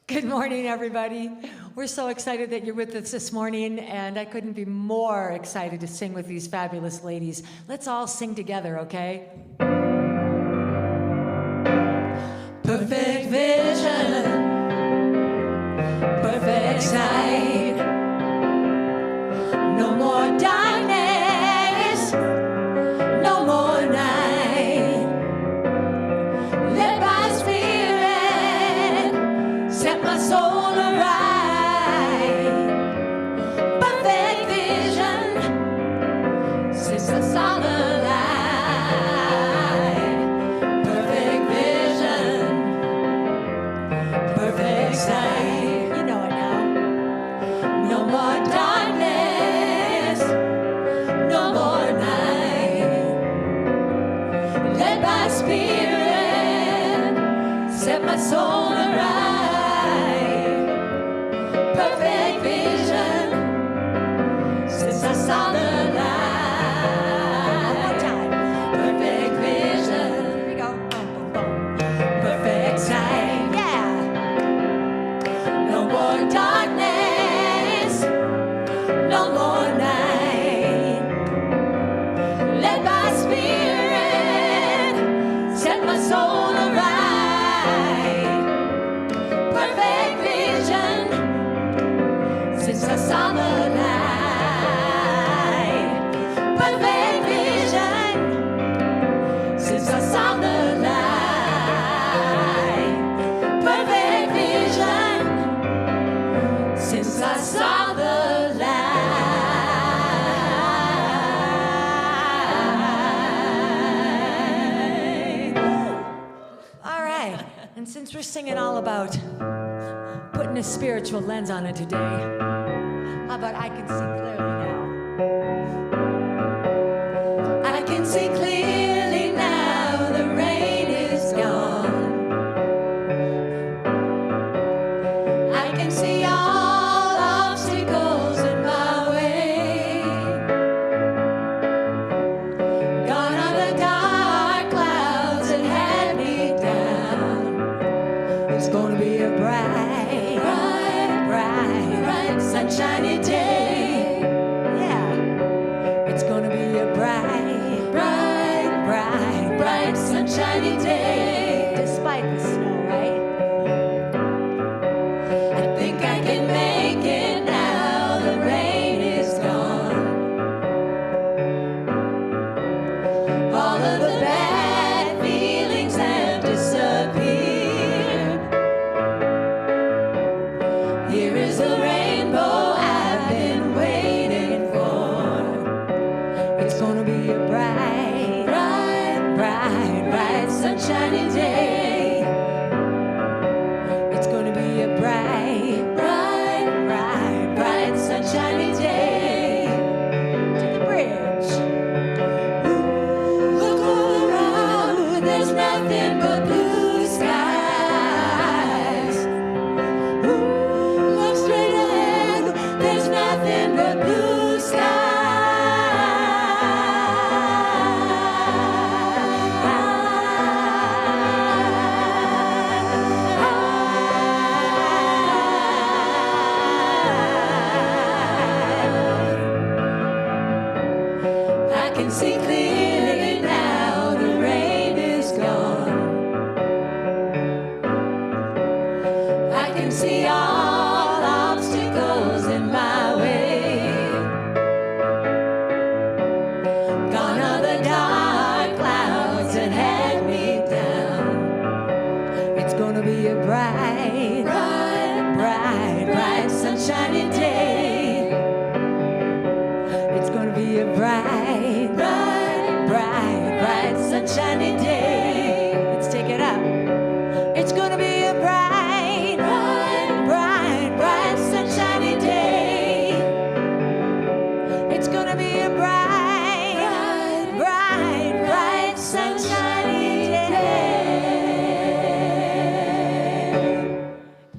Good morning, everybody. We're so excited that you're with us this morning, and I couldn't be more excited to sing with these fabulous ladies. Let's all sing together, okay? Perfect vision, perfect sight, no more darkness, no more night. Let my spirit set my soul aright. Perfect vision since I saw the light. Perfect vision, perfect sight. You know it now. No more darkness, no more night. Let my spirit set my soul aright. Perfect vision since I saw the light. One more time. Perfect vision. Here we go. Boom, boom, boom. Perfect sight. Yeah. No more darkness. No more night. Let my spirit set my soul aright. Perfect vision since I saw the light. Perfect vision since I saw the light. Perfect vision since I saw the light. All right, and since we're singing all about putting a spiritual lens on it today, how about I can see clearly now? I can see clearly now, the rain is gone. I can see all obstacles in my way. Gone are the dark clouds that had me down. It's gonna be a bright, bright, sunshiny day. Yeah, it's gonna be a bright, bright, sunshiny day. Despite the snow, right? I think I can make it now. The rain is gone. All of the bad feelings have disappeared. Here is the rainbow I've been waiting for. It's gonna be a bright, bright, sunshiny day. It's gonna be a bright, bright, sunshiny day. To the bridge. Look all around, there's nothing but blue skies. Look straight ahead, there's nothing but blue I can see clearly now, the rain is gone. I can see all obstacles in my way. Gone are the dark clouds that had me down. It's gonna be a bright, bright, sunshiny day. It's gonna be a bright, bright, sunshiny day. Let's take it up. It's gonna be a bright, bright, sunshiny day. It's gonna be a bright, bright, sunshiny day.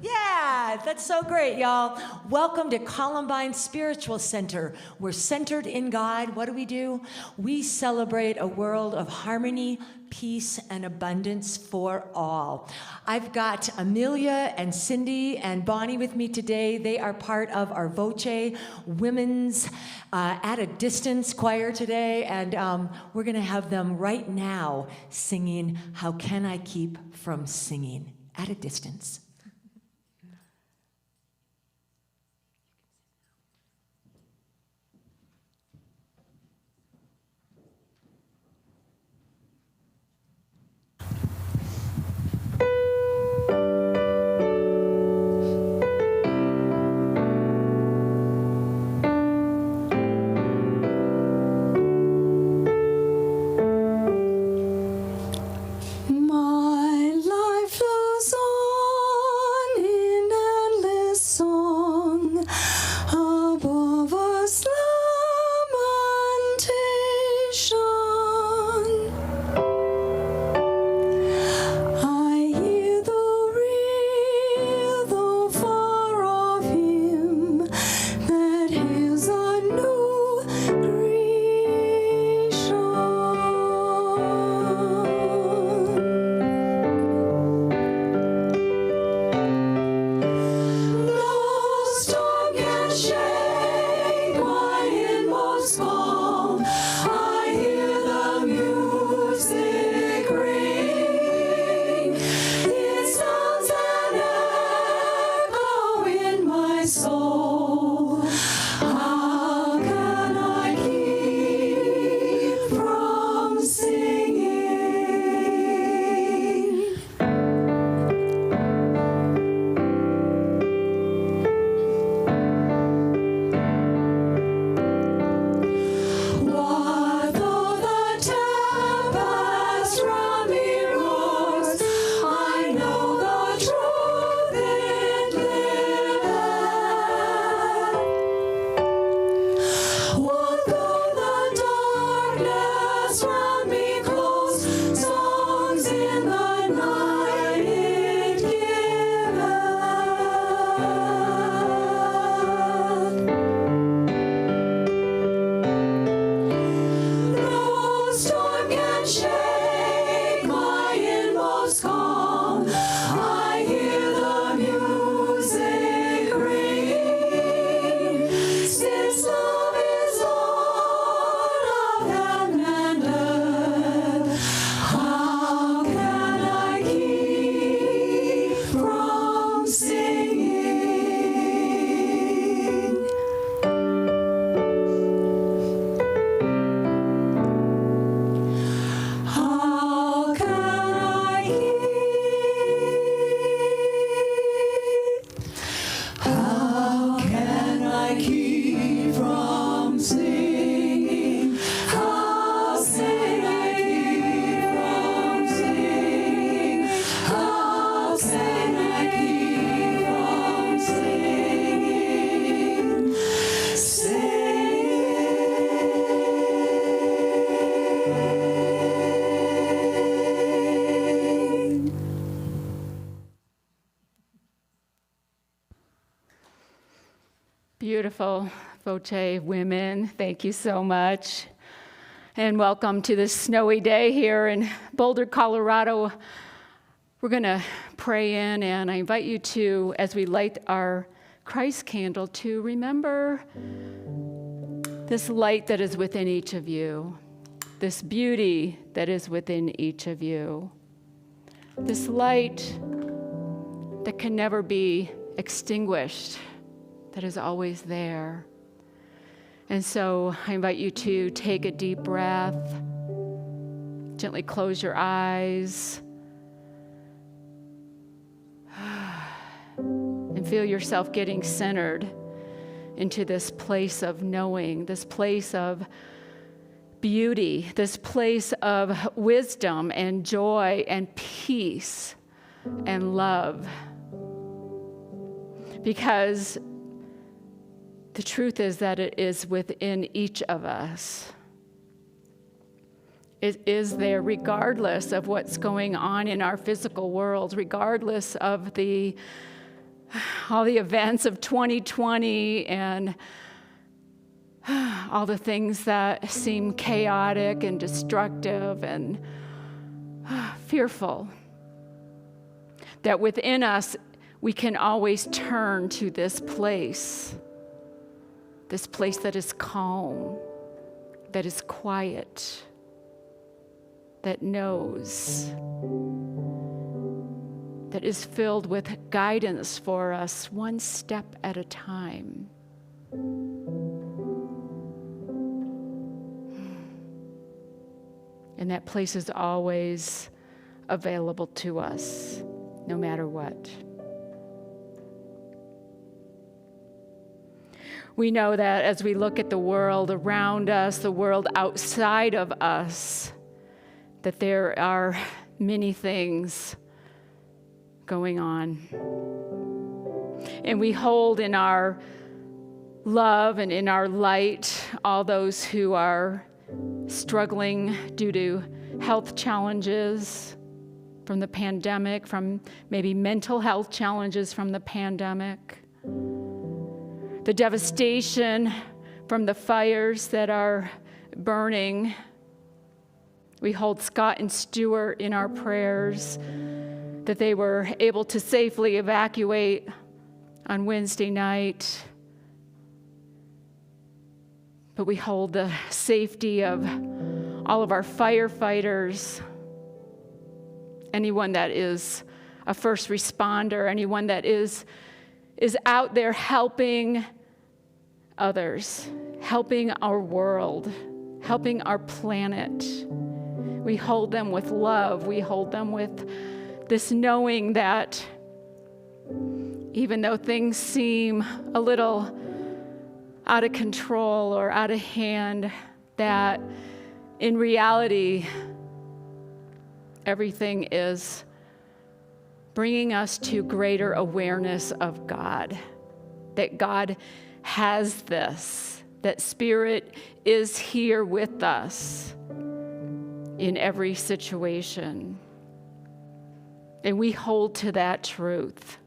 Yeah, that's That's so great, y'all. Welcome to Columbine Spiritual Center. We're centered in God. What do? We celebrate a world of harmony, peace, and abundance for all. I've got Amelia and Cindy and Bonnie with me today. They are part of our Voce Women's at a Distance choir today, and we're going to have them right now singing How Can I Keep From Singing at a Distance. Beautiful Voce women, thank you so much. And welcome to this snowy day here in Boulder, Colorado. We're going to pray in, and I invite you to, as we light our Christ candle, to remember this light that is within each of you, this beauty that is within each of you, this light that can never be extinguished, that is always there. And so I invite you to take a deep breath, gently close your eyes, and feel yourself getting centered into this place of knowing, this place of beauty, this place of wisdom and joy and peace and love. Because the truth is that it is within each of us. It is there regardless of what's going on in our physical world, regardless of the all the events of 2020 and all the things that seem chaotic and destructive and fearful, that within us we can always turn to this place that is calm, that is quiet, that knows, that is filled with guidance for us one step at a time. And that place is always available to us, no matter what. We know that as we look at the world around us, the world outside of us, that there are many things going on. And we hold in our love and in our light all those who are struggling due to health challenges from the pandemic, from maybe mental health challenges from the pandemic, the devastation from the fires that are burning. We hold Scott and Stuart in our prayers, that they were able to safely evacuate on Wednesday night. But we hold the safety of all of our firefighters, anyone that is a first responder, anyone that is out there helping others, helping our world, helping our planet. We hold them with love. We hold them with this knowing that even though things seem a little out of control or out of hand, that in reality, everything is bringing us to greater awareness of God, that God has this, that Spirit is here with us in every situation. And we hold to that truth.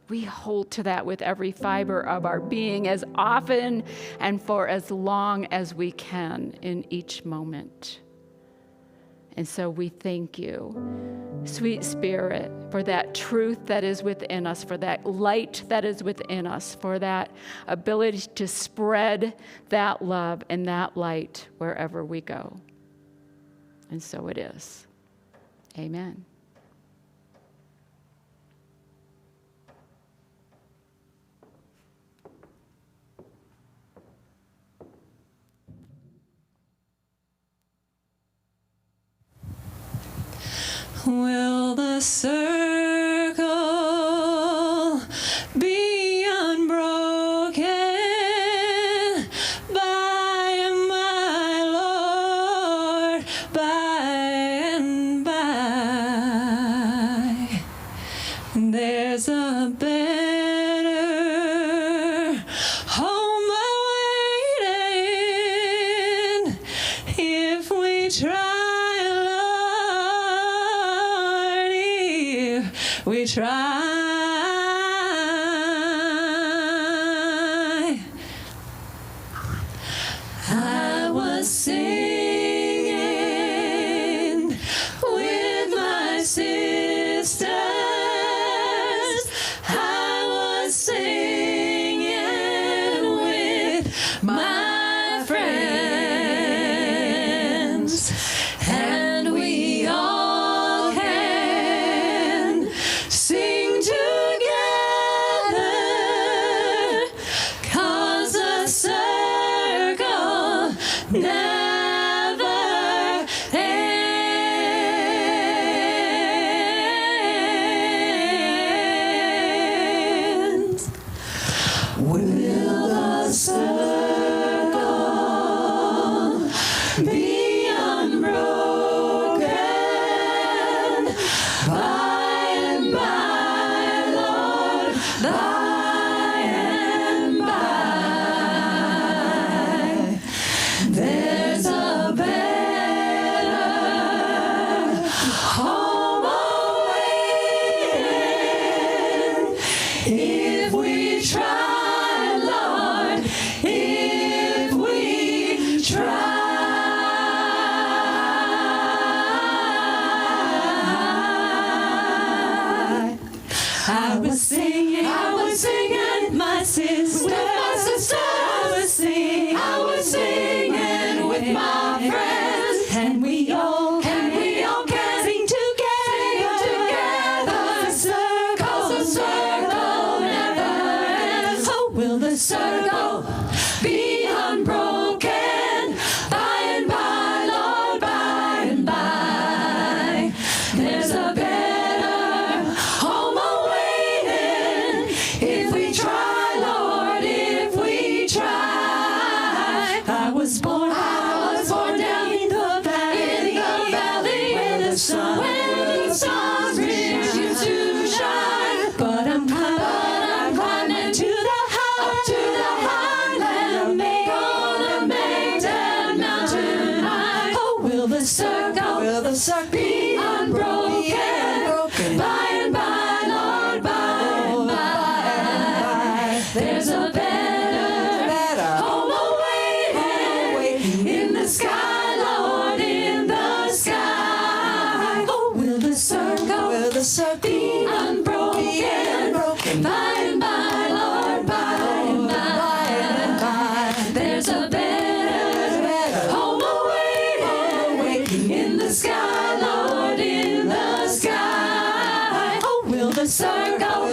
We hold to that with every fiber of our being as often and for as long as we can in each moment. And so we thank you, sweet Spirit, for that truth that is within us, for that light that is within us, for that ability to spread that love and that light wherever we go. And so it is. Amen. Will the circle be unbroken by my Lord, by and by? There's a better home awaiting if we try. We try. I was singing with my sisters. I was singing with my friends, and we all can sing together, 'cause the circle never ends. Will the circle be unbroken by and by, Lord, by and by? There's a better home awaiting circle be unbroken? By and by, Lord, by and by, there's a better home awaiting. If we try, Lord, if we try. I was born down in the valley, where the sun refused to shine. But I'm climbing to the highland, gonna make that mountain high. Oh, will the circle be unbroken? By and by, Lord, by and by, there's a better home awaiting in the sky, Lord, in the sky. Oh, will the circle be unbroken? By and by, Lord, by and by, there's a better home awaiting in the sky, Lord, in the sky. Oh, will the circle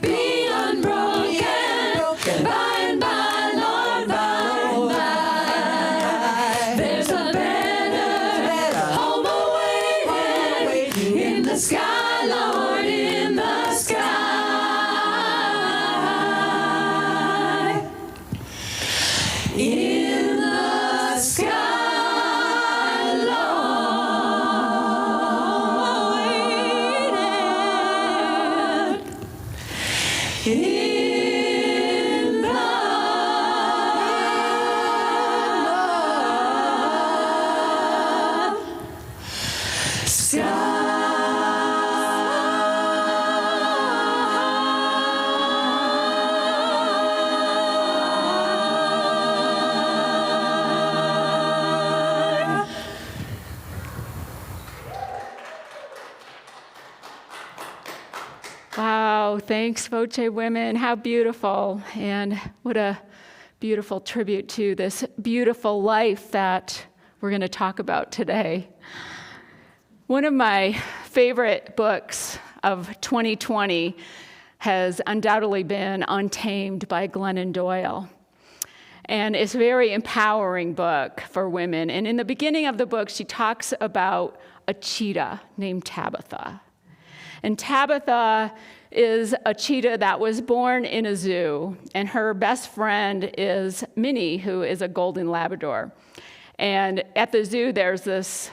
be unbroken? By and by, Lord, by and by, there's a better home awaiting in the sky, Lord, in the sky. In the sky, Lord. In the Wow, thanks, Voce women. How beautiful. And what a beautiful tribute to this beautiful life that we're going to talk about today. One of my favorite books of 2020 has undoubtedly been Untamed by Glennon Doyle. And it's a very empowering book for women. And in the beginning of the book, she talks about a cheetah named Tabitha. And Tabitha is a cheetah that was born in a zoo, and her best friend is Minnie, who is a golden Labrador. And at the zoo, there's this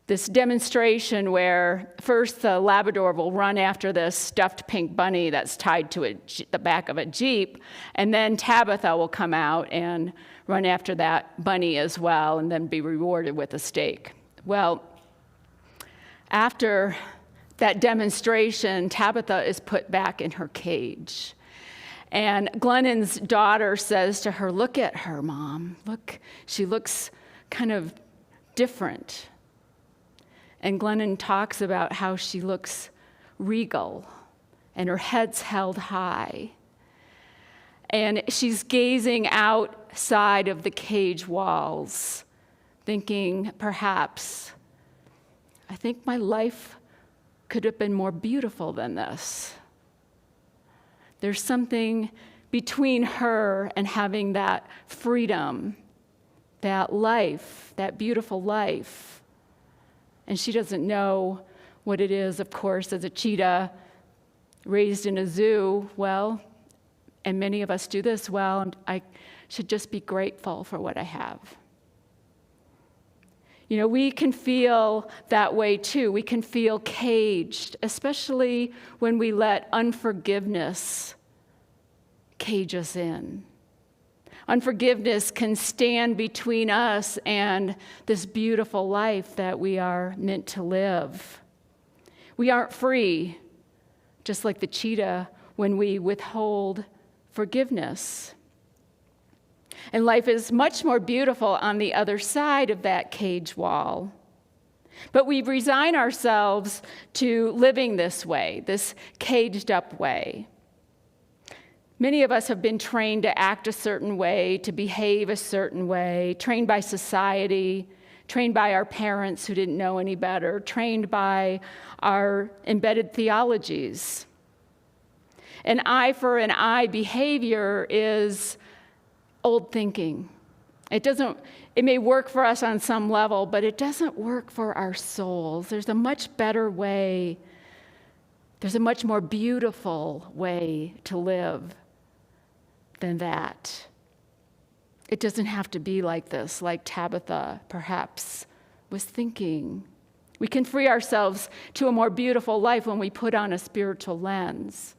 demonstration where first the Labrador will run after this stuffed pink bunny that's tied to the back of a Jeep, and then Tabitha will come out and run after that bunny as well, and then be rewarded with a steak. Well, after that demonstration, Tabitha is put back in her cage. And Glennon's daughter says to her, "Look at her, Mom. Look, she looks kind of different." And Glennon talks about how she looks regal and her head's held high. And she's gazing outside of the cage walls, thinking, perhaps, I think my life could have been more beautiful than this. There's something between her and having that freedom, that life, that beautiful life. And she doesn't know what it is, of course, as a cheetah raised in a zoo. Well, and many of us do this well, and I should just be grateful for what I have. You know, we can feel that way too. We can feel caged, especially when we let unforgiveness cage us in. Unforgiveness can stand between us and this beautiful life that we are meant to live. We aren't free, just like the cheetah, when we withhold forgiveness. And life is much more beautiful on the other side of that cage wall. But we resign ourselves to living this way, this caged up way. Many of us have been trained to act a certain way, to behave a certain way, trained by society, trained by our parents who didn't know any better, trained by our embedded theologies. An eye for an eye behavior is old thinking. It may work for us on some level, but it doesn't work for our souls. There's a much better way. There's a much more beautiful way to live than that. It doesn't have to be like this, like Tabitha perhaps was thinking. We can free ourselves to a more beautiful life when we put on a spiritual lens.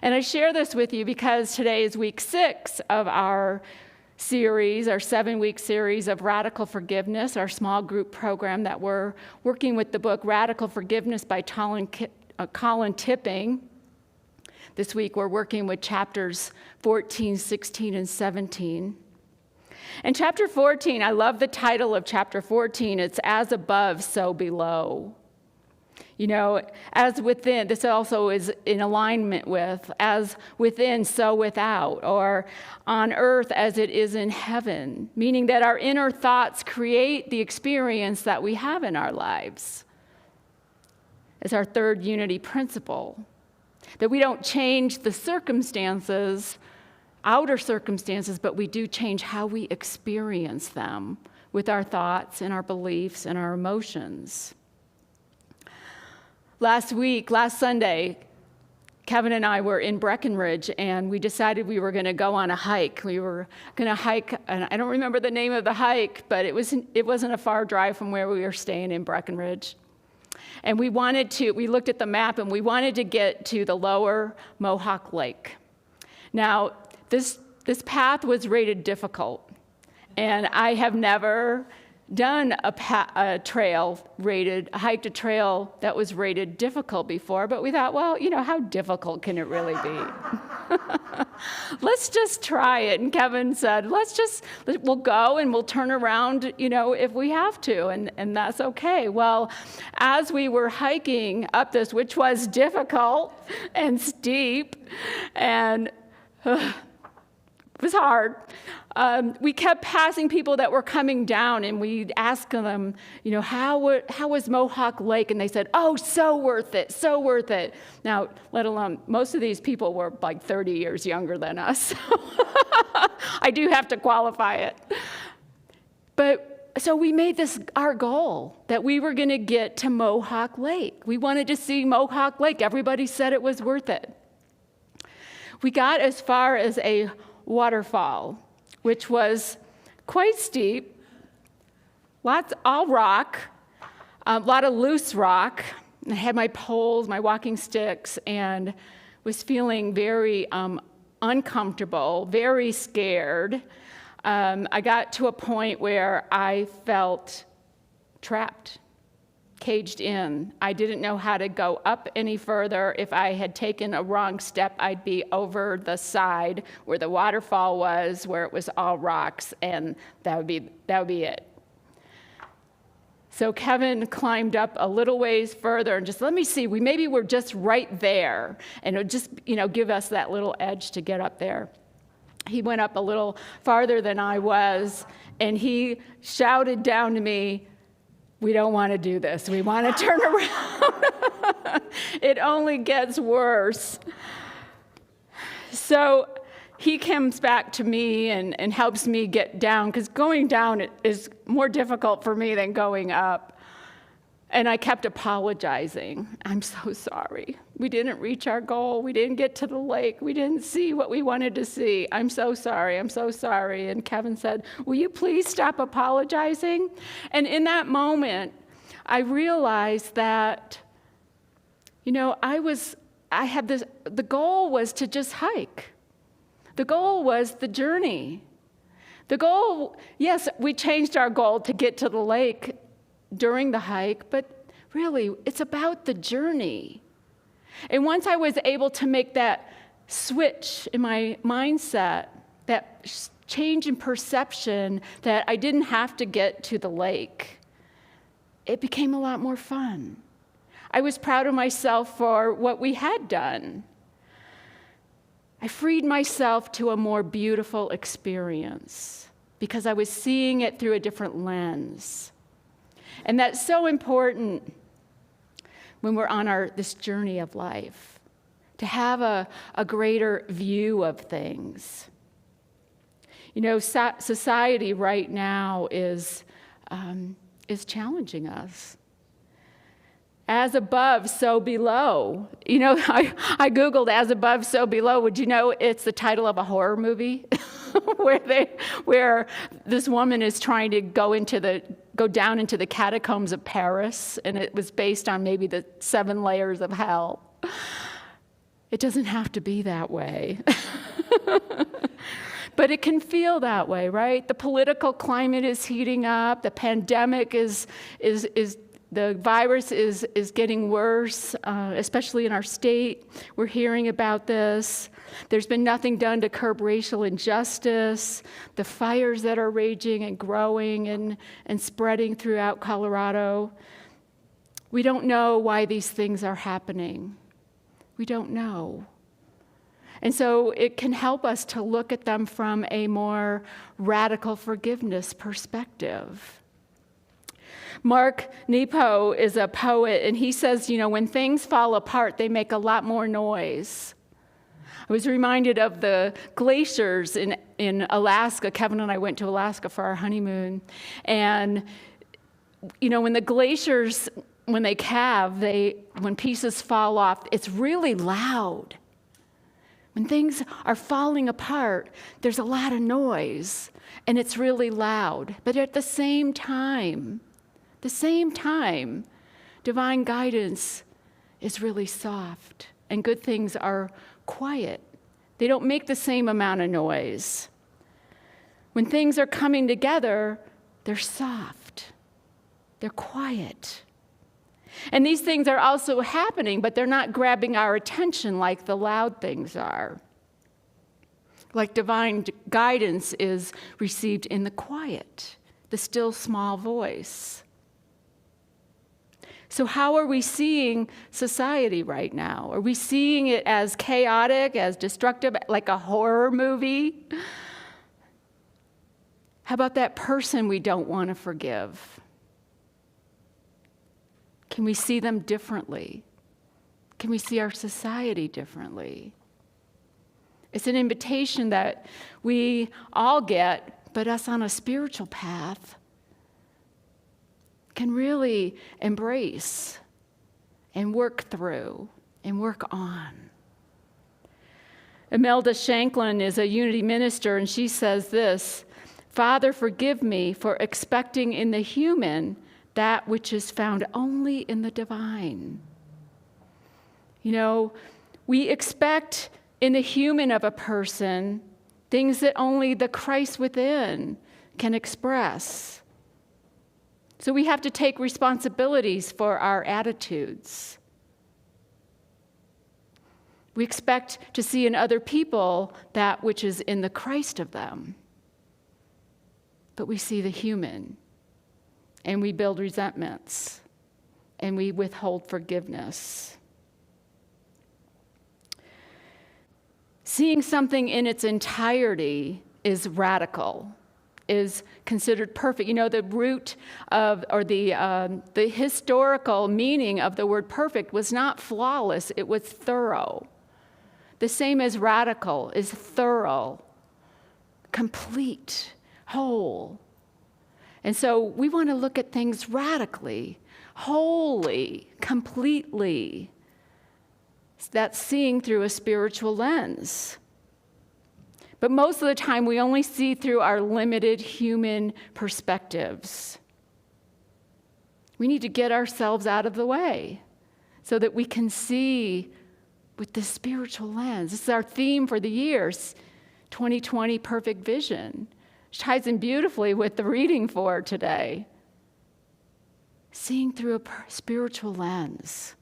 And I share this with you because today is week 6 of our series, our 7-week series of Radical Forgiveness, our small group program that we're working with the book Radical Forgiveness by Colin Tipping. This week we're working with chapters 14, 16, and 17. And chapter 14, I love the title of chapter 14. It's As Above, So Below. You know, as within, this also is in alignment with, as within, so without, or on earth as it is in heaven, meaning that our inner thoughts create the experience that we have in our lives. As our third unity principle, that we don't change the circumstances, outer circumstances, but we do change how we experience them with our thoughts and our beliefs and our emotions. Last Sunday, Kevin and I were in Breckenridge, and we decided we were going to go on a hike. We were going to hike, and I don't remember the name of the hike, but it wasn't a far drive from where we were staying in Breckenridge. And we looked at the map, and we wanted to get to the lower Mohawk Lake. Now, this path was rated difficult, and I have never done a hiked a trail that was rated difficult before, but we thought, well, you know, how difficult can it really be? Let's just try it. And Kevin said, we'll go and we'll turn around, you know, if we have to, and that's okay. Well, as we were hiking up this, which was difficult and steep, and it was hard, we kept passing people that were coming down, and we'd ask them, you know, how was Mohawk Lake? And they said, oh, so worth it, so worth it. Now, let alone, most of these people were like 30 years younger than us. I do have to qualify it. But so we made this our goal, that we were going to get to Mohawk Lake. We wanted to see Mohawk Lake. Everybody said it was worth it. We got as far as a waterfall, which was quite steep, all rock, a lot of loose rock. I had my poles, my walking sticks, and was feeling very uncomfortable, very scared. I got to a point where I felt trapped, caged in. I didn't know how to go up any further. If I had taken a wrong step, I'd be over the side where the waterfall was, where it was all rocks, and that would be it. So Kevin climbed up a little ways further and just, let me see, maybe we're just right there, and it would just, you know, give us that little edge to get up there. He went up a little farther than I was, and he shouted down to me, we don't want to do this. We want to turn around. It only gets worse. So he comes back to me and helps me get down, because going down is more difficult for me than going up. And I kept apologizing. I'm so sorry. We didn't reach our goal. We didn't get to the lake. We didn't see what we wanted to see. I'm so sorry. I'm so sorry. And Kevin said, will you please stop apologizing? And in that moment, I realized that, you know, the goal was to just hike. The goal was the journey. The goal, yes, we changed our goal to get to the lake during the hike, but really, it's about the journey. And once I was able to make that switch in my mindset, that change in perception that I didn't have to get to the lake, it became a lot more fun. I was proud of myself for what we had done. I freed myself to a more beautiful experience because I was seeing it through a different lens. And that's so important when we're on this journey of life, to have a greater view of things. You know, society right now is challenging us. As above, so below. You know, I Googled as above, so below. Would you know it's the title of a horror movie where this woman is trying to go down into the catacombs of Paris, and it was based on maybe the 7 layers of hell. It doesn't have to be that way. But it can feel that way, right? The political climate is heating up. The pandemic the virus is getting worse, especially in our state. We're hearing about this. There's been nothing done to curb racial injustice. The fires that are raging and growing and spreading throughout Colorado. We don't know why these things are happening. We don't know. And so it can help us to look at them from a more radical forgiveness perspective. Mark Nepo is a poet, and he says, you know, when things fall apart, they make a lot more noise. I was reminded of the glaciers in Alaska. Kevin and I went to Alaska for our honeymoon. And, you know, when the glaciers, when they calve, when pieces fall off, it's really loud. When things are falling apart, there's a lot of noise, and it's really loud. But at the same time, divine guidance is really soft, and good things are quiet. They don't make the same amount of noise. When things are coming together, they're soft, they're quiet. And these things are also happening, but they're not grabbing our attention like the loud things are. Like divine guidance is received in the quiet, the still small voice. So how are we seeing society right now? Are we seeing it as chaotic, as destructive, like a horror movie? How about that person we don't want to forgive? Can we see them differently? Can we see our society differently? It's an invitation that we all get, but us on a spiritual path can really embrace and work through and work on. Imelda Shanklin is a Unity minister, and she says this: Father, forgive me for expecting in the human that which is found only in the divine. You know, we expect in the human of a person things that only the Christ within can express. So we have to take responsibilities for our attitudes. We expect to see in other people that which is in the Christ of them. But we see the human, and we build resentments, and we withhold forgiveness. Seeing something in its entirety is radical, is considered perfect. You know, the root of, or the historical meaning of the word perfect was not flawless, it was thorough. The same as radical is thorough, complete, whole. And so we want to look at things radically, wholly, completely. That's seeing through a spiritual lens. But most of the time, we only see through our limited human perspectives. We need to get ourselves out of the way so that we can see with the spiritual lens. This is our theme for the years, 2020 Perfect Vision, which ties in beautifully with the reading for today. Seeing through a spiritual lens.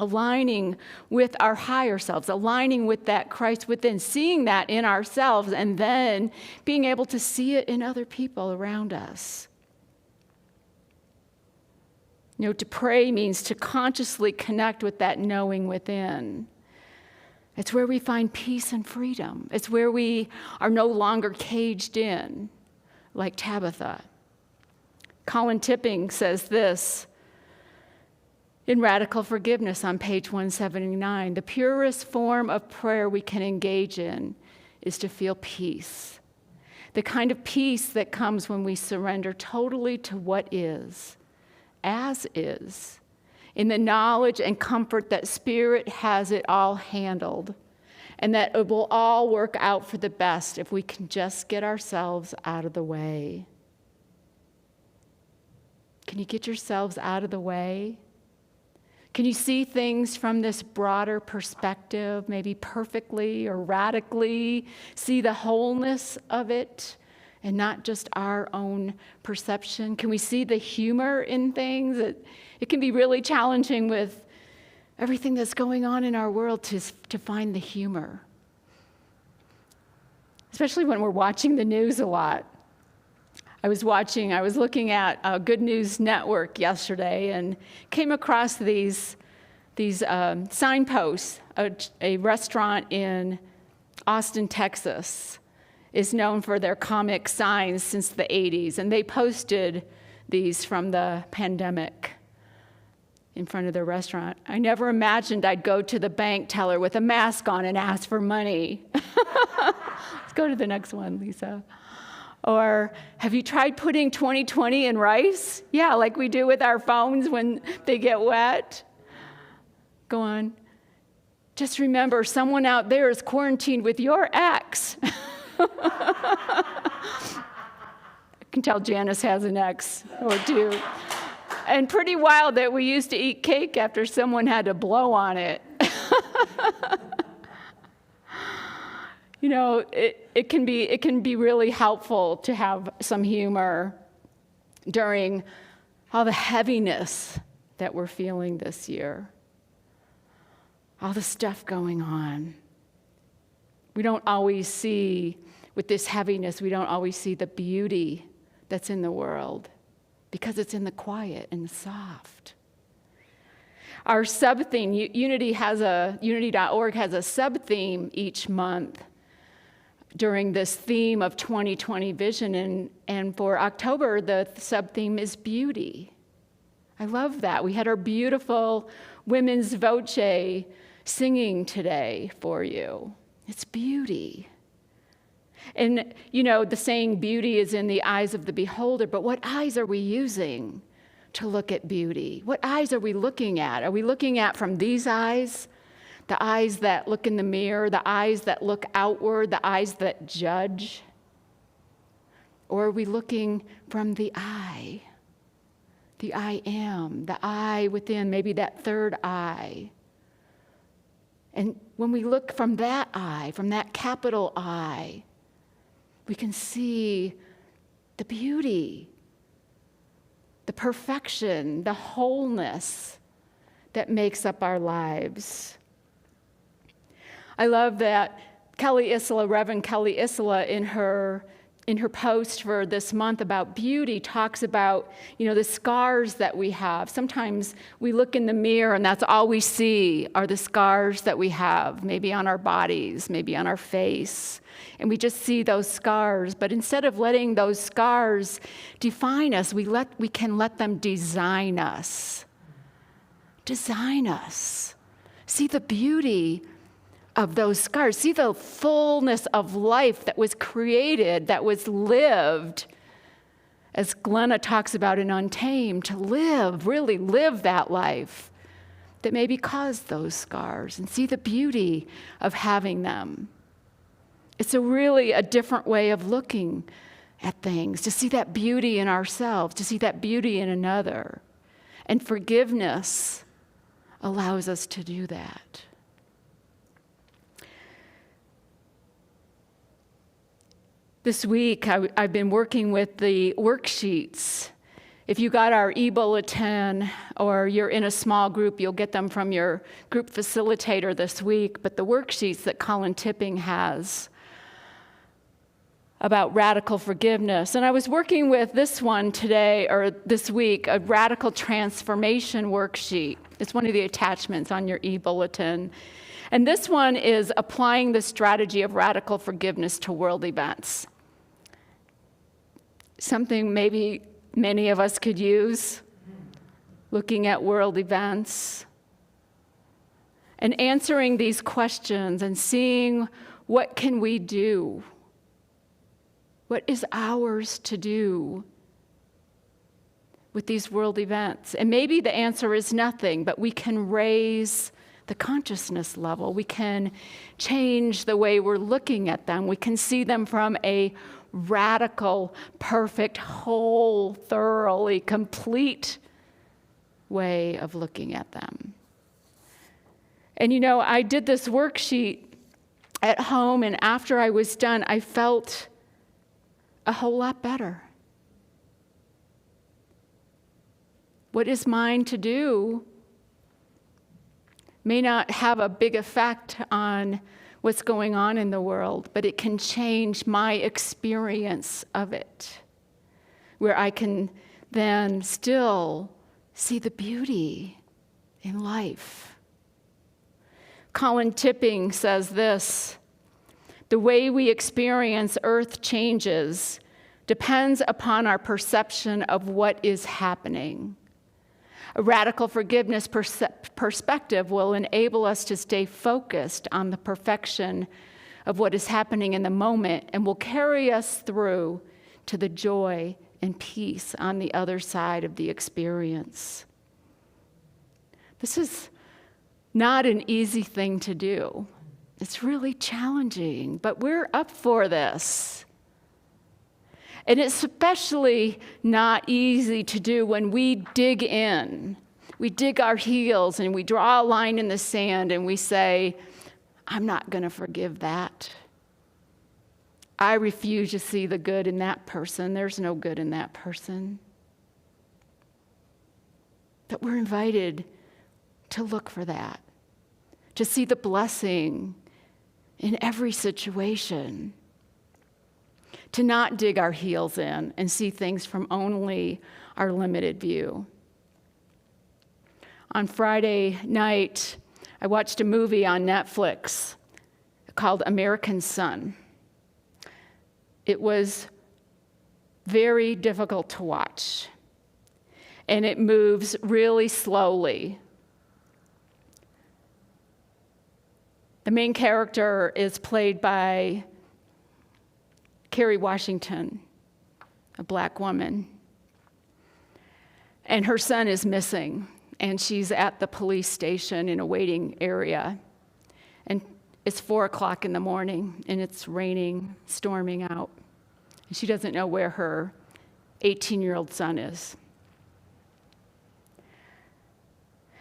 Aligning with our higher selves, aligning with that Christ within, seeing that in ourselves, and then being able to see it in other people around us. You know, to pray means to consciously connect with that knowing within. It's where we find peace and freedom. It's where we are no longer caged in, like Tabitha. Colin Tipping says this: In Radical Forgiveness on page 179, the purest form of prayer we can engage in is to feel peace. The kind of peace that comes when we surrender totally to what is, as is, in the knowledge and comfort that Spirit has it all handled, and that it will all work out for the best if we can just get ourselves out of the way. Can you get yourselves out of the way? Can you see things from this broader perspective, maybe perfectly or radically, see the wholeness of it and not just our own perception? Can we see the humor in things? It can be really challenging with everything that's going on in our world to find the humor, especially when we're watching the news a lot. I was looking at Good News Network yesterday and came across these signposts. A restaurant in Austin, Texas, is known for their comic signs since the 80s, and they posted these from the pandemic in front of their restaurant. I never imagined I'd go to the bank teller with a mask on and ask for money. Let's go to the next one, Lisa. Or, have you tried putting 20/20 in rice? Yeah, like we do with our phones when they get wet. Go on. Just remember, someone out there is quarantined with your ex. I can tell Janice has an ex or two. And pretty wild that we used to eat cake after someone had to blow on it. You know, it can be really helpful to have some humor during all the heaviness that we're feeling this year, all the stuff going on. We don't always see, with this heaviness, we don't always see the beauty that's in the world because it's in the quiet and the soft. Our sub-theme, Unity.org has a sub-theme each month during this theme of 2020 vision, and for October, the sub-theme is beauty. I love that. We had our beautiful women's voce singing today for you. It's beauty. And, you know, the saying beauty is in the eyes of the beholder, but what eyes are we using to look at beauty? What eyes are we looking at? Are we looking at from these eyes? The eyes that look in the mirror, the eyes that look outward, the eyes that judge? Or are we looking from the I am, the I within, maybe that third eye? And when we look from that I, from that capital I, we can see the beauty, the perfection, the wholeness that makes up our lives. I love that Reverend Kelly Isola, in her post for this month about beauty, talks about, the scars that we have. Sometimes we look in the mirror and that's all we see are the scars that we have, maybe on our bodies, maybe on our face. And we just see those scars. But instead of letting those scars define us, we can let them design us. Design us. See the beauty of those scars. See the fullness of life that was created, that was lived, as Glenna talks about in Untamed, to live, really live that life that maybe caused those scars, and see the beauty of having them. It's really a different way of looking at things, to see that beauty in ourselves, to see that beauty in another. And forgiveness allows us to do that. This week, I've been working with the worksheets. If you got our e-bulletin or you're in a small group, you'll get them from your group facilitator this week. But the worksheets that Colin Tipping has about radical forgiveness. And I was working with this one today, or this week, a radical transformation worksheet. It's one of the attachments on your e-bulletin. And this one is applying the strategy of radical forgiveness to world events. Something maybe many of us could use. looking at world events, and answering these questions and seeing what can we do? What is ours to do with these world events? And maybe the answer is nothing, but we can raise the consciousness level. We can change the way we're looking at them. We can see them from a radical, perfect, whole, thoroughly, complete way of looking at them. And I did this worksheet at home, and after I was done, I felt a whole lot better. What is mine to do may not have a big effect on what's going on in the world, but it can change my experience of it, where I can then still see the beauty in life. Colin Tipping says this: the way we experience earth changes depends upon our perception of what is happening. A radical forgiveness perspective will enable us to stay focused on the perfection of what is happening in the moment and will carry us through to the joy and peace on the other side of the experience. This is not an easy thing to do. It's really challenging, but we're up for this. And it's especially not easy to do when we dig in. We dig our heels and we draw a line in the sand and we say, I'm not going to forgive that. I refuse to see the good in that person. There's no good in that person. But we're invited to look for that, to see the blessing in every situation, to not dig our heels in and see things from only our limited view. On Friday night, I watched a movie on Netflix called American Son. It was very difficult to watch, and it moves really slowly. The main character is played by Kerry Washington, a black woman. And her son is missing, and she's at the police station in a waiting area. And it's 4:00 in the morning, and it's raining, storming out. And she doesn't know where her 18-year-old son is.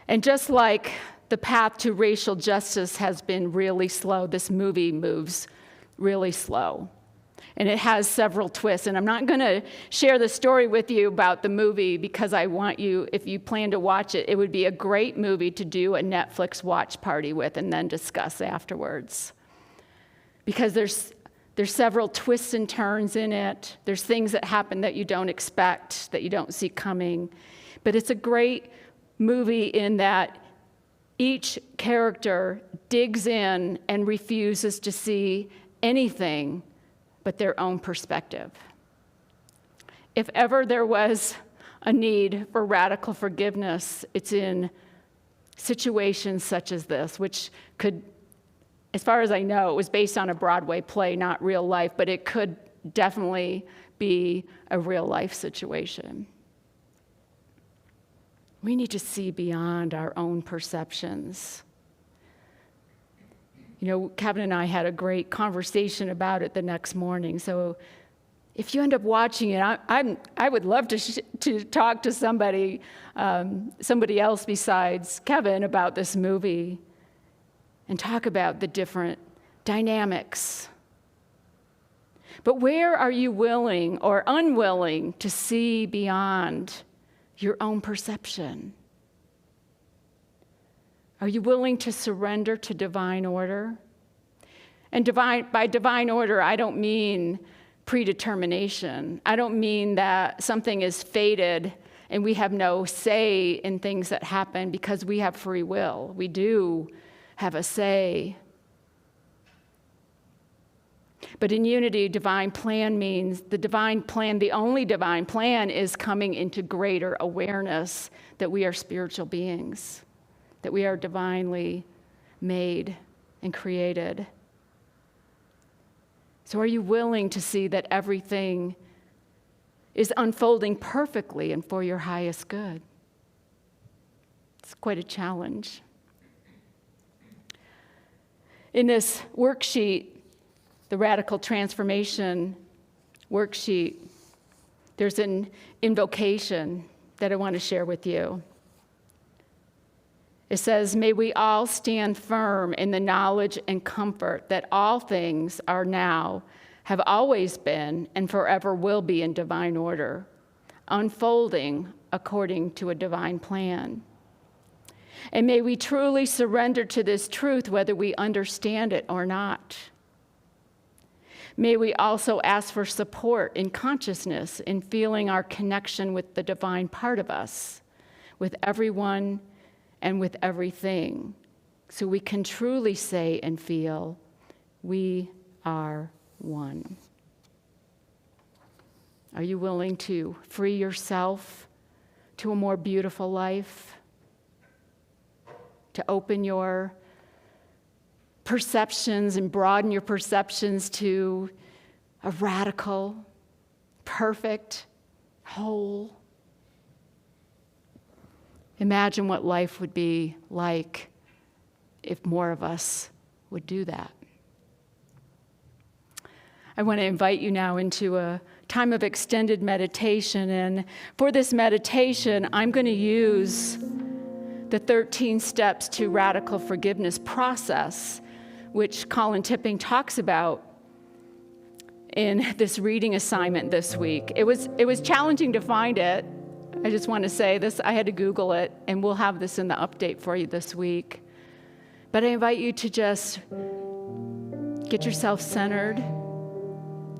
And just like the path to racial justice has been really slow, this movie moves really slow. And it has several twists. And I'm not going to share the story with you about the movie because I want you, if you plan to watch it, it would be a great movie to do a Netflix watch party with and then discuss afterwards. Because there's several twists and turns in it. There's things that happen that you don't expect, that you don't see coming. But it's a great movie in that each character digs in and refuses to see anything but their own perspective. If ever there was a need for radical forgiveness, it's in situations such as this, which could, as far as I know, it was based on a Broadway play, not real life, but it could definitely be a real life situation. We need to see beyond our own perceptions. Kevin and I had a great conversation about it the next morning. So if you end up watching it, I would love to talk to somebody else besides Kevin about this movie and talk about the different dynamics. But where are you willing or unwilling to see beyond your own perception? Are you willing to surrender to divine order? And by divine order, I don't mean predetermination. I don't mean that something is fated and we have no say in things that happen because we have free will. We do have a say. But in unity, divine plan means the divine plan, the only divine plan, is coming into greater awareness that we are spiritual beings, that we are divinely made and created. So are you willing to see that everything is unfolding perfectly and for your highest good? It's quite a challenge. In this worksheet, the Radical Transformation worksheet, there's an invocation that I want to share with you. It says, "May we all stand firm in the knowledge and comfort that all things are now, have always been, and forever will be in divine order, unfolding according to a divine plan. And may we truly surrender to this truth whether we understand it or not. May we also ask for support in consciousness in feeling our connection with the divine part of us, with everyone and with everything, so we can truly say and feel, we are one." Are you willing to free yourself to a more beautiful life? To open your perceptions and broaden your perceptions to a radical, perfect, whole? Imagine what life would be like if more of us would do that. I want to invite you now into a time of extended meditation. And for this meditation, I'm going to use the 13 steps to radical forgiveness process, which Colin Tipping talks about in this reading assignment this week. It was challenging to find it. I just want to say this, I had to Google it, and we'll have this in the update for you this week. But I invite you to just get yourself centered,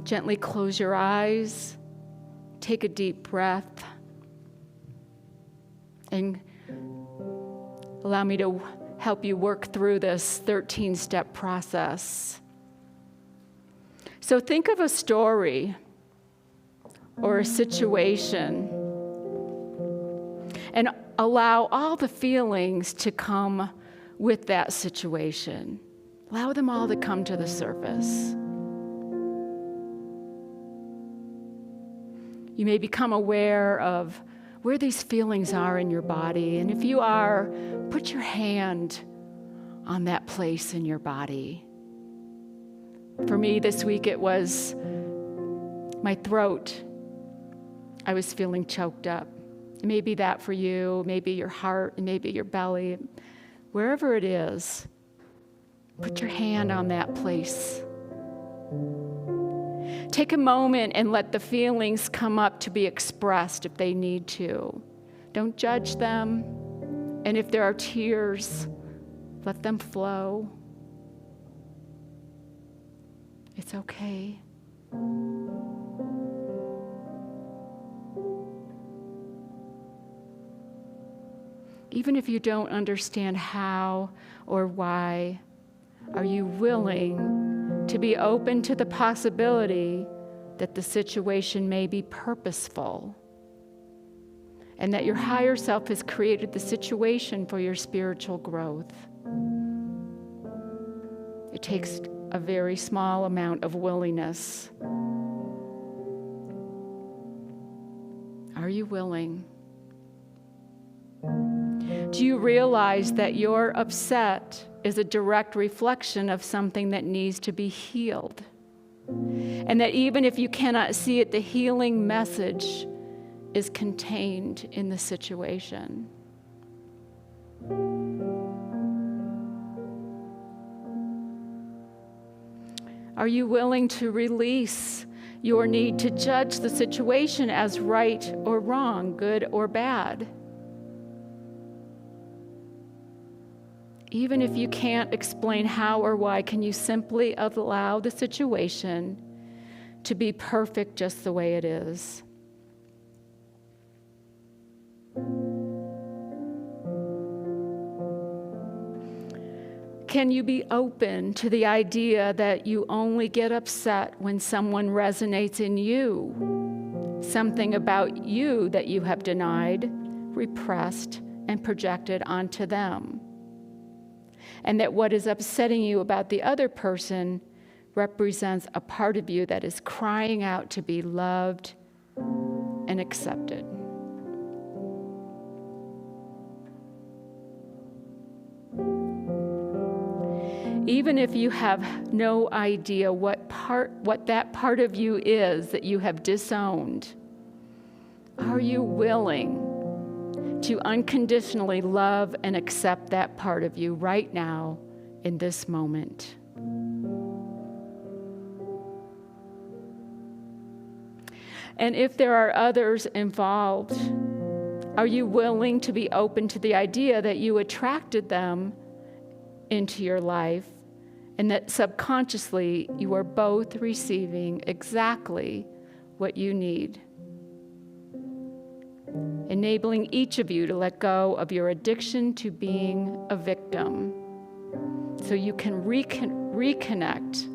gently close your eyes, take a deep breath, and allow me to help you work through this 13-step process. So think of a story or a situation and allow all the feelings to come with that situation. Allow them all to come to the surface. You may become aware of where these feelings are in your body. And if you are, put your hand on that place in your body. For me this week, it was my throat. I was feeling choked up. It may be that for you, maybe your heart, it may be your belly. Wherever it is, put your hand on that place. Take a moment and let the feelings come up to be expressed if they need to. Don't judge them. And if there are tears, let them flow. It's okay. Even if you don't understand how or why, are you willing to be open to the possibility that the situation may be purposeful and that your higher self has created the situation for your spiritual growth? It takes a very small amount of willingness. Are you willing? Do you realize that your upset is a direct reflection of something that needs to be healed? And that even if you cannot see it, the healing message is contained in the situation. Are you willing to release your need to judge the situation as right or wrong, good or bad? Even if you can't explain how or why, can you simply allow the situation to be perfect just the way it is? Can you be open to the idea that you only get upset when someone resonates in you? Something about you that you have denied, repressed, and projected onto them. And that what is upsetting you about the other person represents a part of you that is crying out to be loved and accepted. Even if you have no idea what that part of you is that you have disowned, are you willing to unconditionally love and accept that part of you right now in this moment? And if there are others involved, are you willing to be open to the idea that you attracted them into your life and that subconsciously you are both receiving exactly what you need? Enabling each of you to let go of your addiction to being a victim so you can reconnect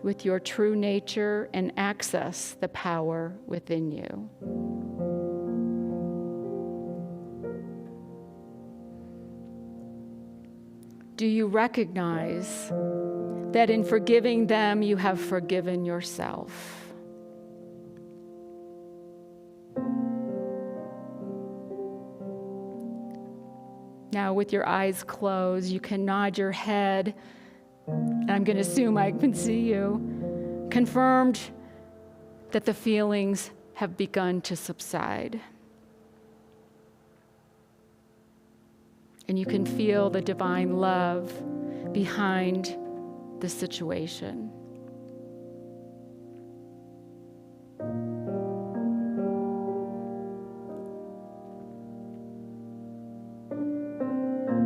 with your true nature and access the power within you. Do you recognize that in forgiving them, you have forgiven yourself? Now, with your eyes closed, you can nod your head, and I'm going to assume I can see you, confirmed that the feelings have begun to subside. And you can feel the divine love behind the situation.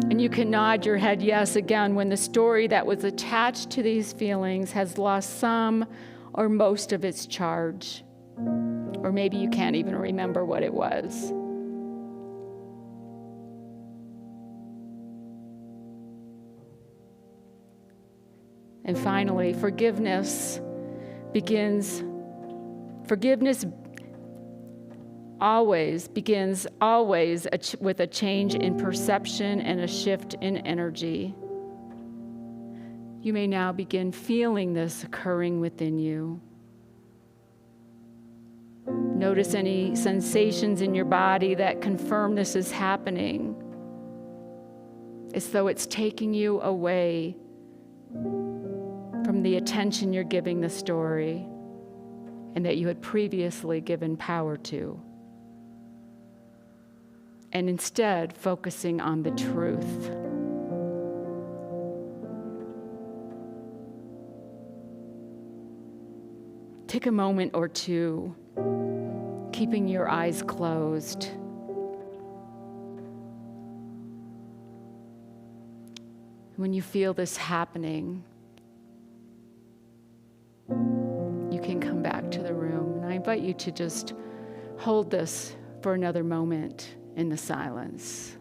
And you can nod your head yes again when the story that was attached to these feelings has lost some or most of its charge. Or maybe you can't even remember what it was. And finally, forgiveness always begins with a change in perception and a shift in energy. You may now begin feeling this occurring within you. Notice any sensations in your body that confirm this is happening, as though it's taking you away from the attention you're giving the story and that you had previously given power to. And instead, focusing on the truth. Take a moment or two, keeping your eyes closed. When you feel this happening, you can come back to the room. And I invite you to just hold this for another moment in the silence.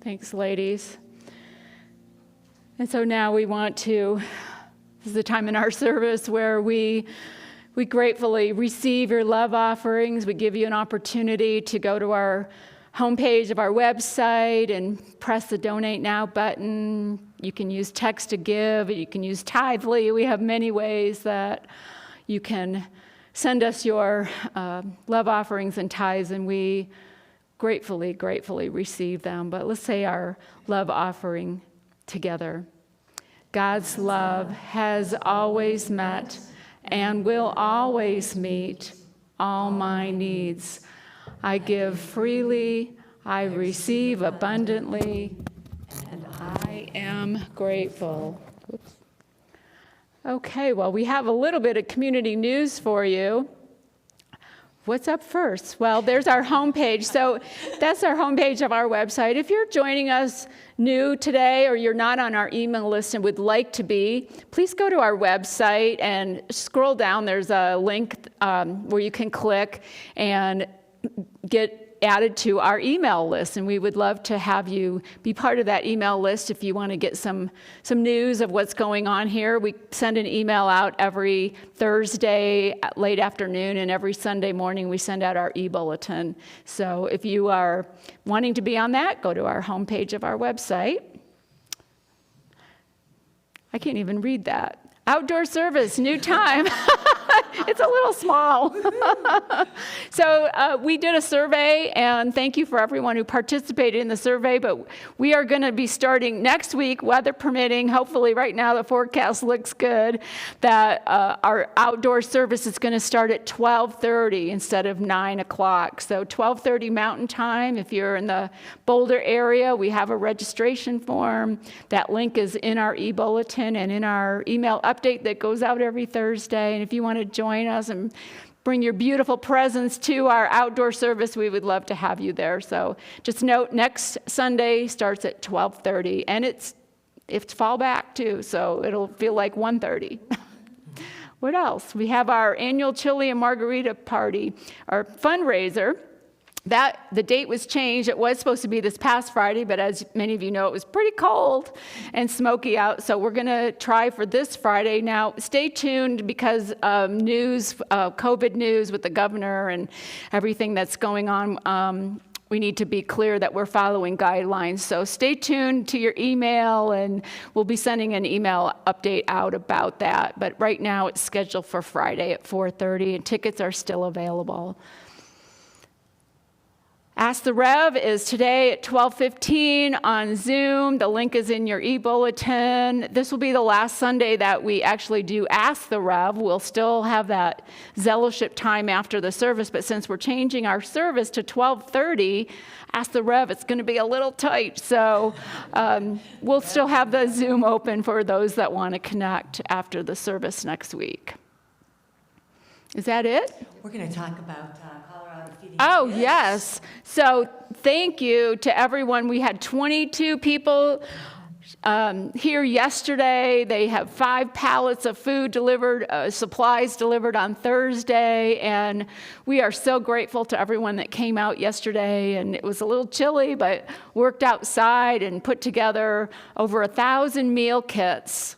Thanks, ladies. And so now we want to, this is the time in our service where we gratefully receive your love offerings. We give you an opportunity to go to our homepage of our website and press the Donate Now button. You can use text to give. You can use Tithely. We have many ways that you can send us your love offerings and tithes, and we gratefully receive them. But let's say our love offering together. God's love has always met and will always meet all my needs. I give freely, I receive abundantly, and I am grateful. Oops. Okay, well, we have a little bit of community news for you. What's up first? Well, there's our homepage. So that's our homepage of our website. If you're joining us new today or you're not on our email list and would like to be, please go to our website and scroll down. There's a link where you can click and get added to our email list, and we would love to have you be part of that email list if you want to get some news of what's going on here. We send an email out every Thursday late afternoon, and every Sunday morning we send out our e-bulletin. So if you are wanting to be on that, go to our homepage of our website. I can't even read that. Outdoor service, new time. It's a little small. So we did a survey, and thank you for everyone who participated in the survey, but we are going to be starting next week, weather permitting. Hopefully right now the forecast looks good, that our outdoor service is going to start at 12:30 instead of 9 o'clock. So 12:30 Mountain Time. If you're in the Boulder area, we have a registration form. That link is in our e-bulletin and in our email update that goes out every Thursday. And if you want to join us and bring your beautiful presents to our outdoor service, we would love to have you there. So just note, next Sunday starts at 12:30, and it's fall back too, so it'll feel like 1:30. What else? We have our annual chili and margarita party, our fundraiser. The date was changed. It was supposed to be this past Friday, but as many of you know, it was pretty cold and smoky out, so we're going to try for this Friday. Now, stay tuned because COVID news with the governor and everything that's going on, we need to be clear that we're following guidelines. So stay tuned to your email, and we'll be sending an email update out about that. But right now, it's scheduled for Friday at 4:30, and tickets are still available. Ask the Rev is today at 12:15 on Zoom. The link is in your e-bulletin. This will be the last Sunday that we actually do Ask the Rev. We'll still have that fellowship time after the service, but since we're changing our service to 12:30, Ask the Rev, it's going to be a little tight. So we'll still have the Zoom open for those that want to connect after the service next week. Is that it? We're going to talk about Colorado feeding Oh, kids. yes. So thank you to everyone. We had 22 people here yesterday. They have 5 pallets of food delivered, supplies delivered on Thursday, and we are so grateful to everyone that came out yesterday. And it was a little chilly, but worked outside and put together over 1,000 meal kits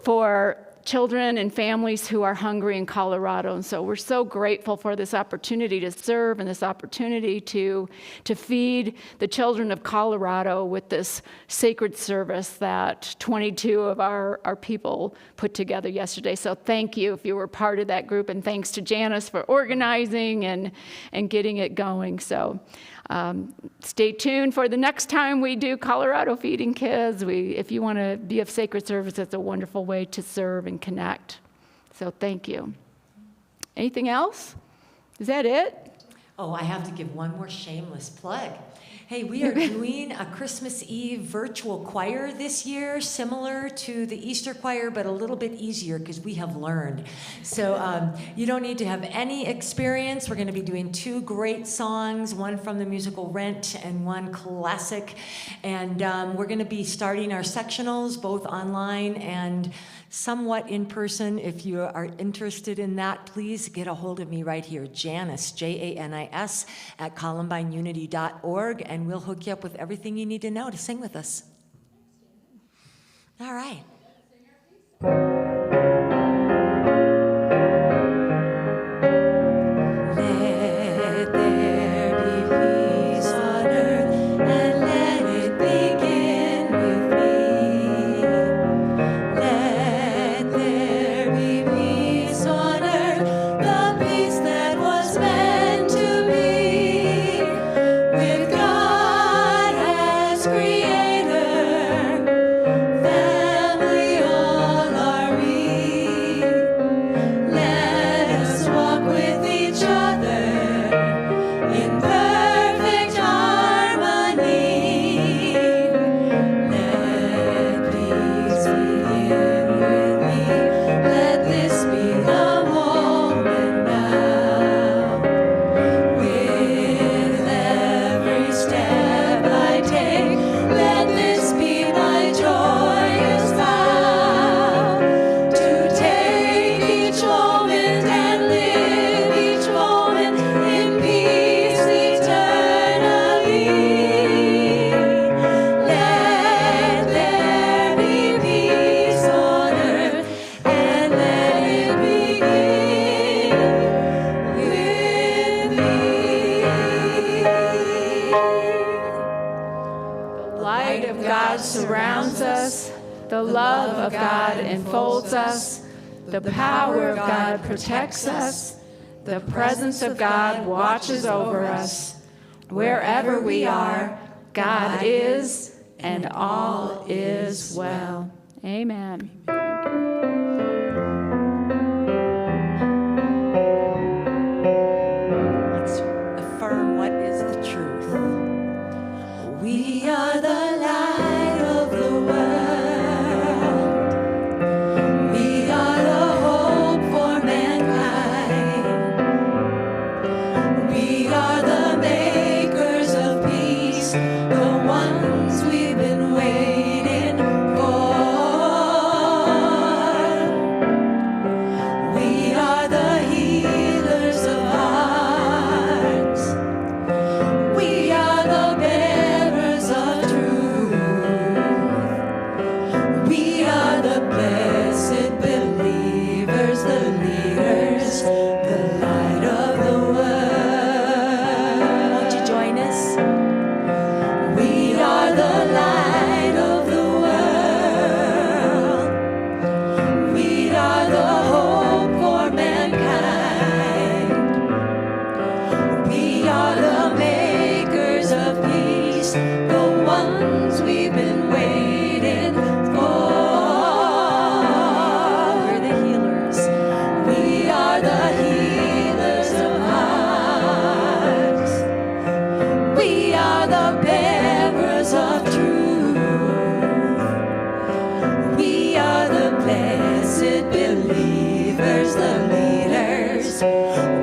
for children and families who are hungry in Colorado. And so we're so grateful for this opportunity to serve and this opportunity to feed the children of Colorado with this sacred service that 22 of our people put together yesterday. So thank you if you were part of that group, and thanks to Janice for organizing and getting it going. So stay tuned for the next time we do Colorado Feeding Kids. If you want to be of sacred service, it's a wonderful way to serve and connect. So thank you. Anything else? Is that it? Oh, I have to give one more shameless plug. Hey, we are doing a Christmas Eve virtual choir this year, similar to the Easter choir, but a little bit easier because we have learned. So you don't need to have any experience. We're going to be doing 2 great songs, one from the musical Rent and one classic. And we're going to be starting our sectionals both online and somewhat in person. If you are interested in that, please get a hold of me right here, Janice, Janis, at columbineunity.org, and we'll hook you up with everything you need to know to sing with us. All right. Let there be peace on earth, and let it begin with me. Let there be peace on earth, the peace that was meant to be, with God as creator, family all are we. Let us walk with each other in perfect harmony. Let peace begin with me. Let this be the moment now. With every step I take, let this be my joyous vow, to take each moment and live each moment in peace eternally. Let there be peace on earth, and let it begin with me. The light of God surrounds us. The love of God enfolds us. The power of God protects us. The presence of God watches over us. Wherever we are, God is, and all is well. Amen. Let's affirm what is the truth. We are the light of the world. We are the hope for mankind. We are the makers of peace, the ones we've been waiting for. We are the healers of hearts. We are the bearers of truth. We are the blessed believers, the leaders, the light of the world. Won't you join us? We are the light of the world. We are the hope for mankind. We are the makers of peace, the ones we've been waiting for. We're the healers. We are the healers of hearts. We are the bearers of truth. We are the blessed believers, the leaders.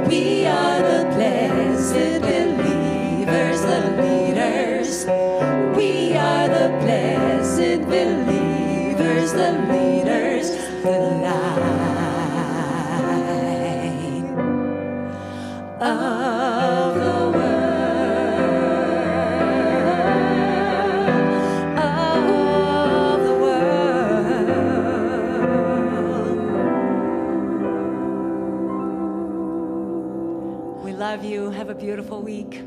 We are the blessed believers, the leaders. We are the blessed believers, the leaders, the light of the world, of the world. We love you. Have a beautiful week.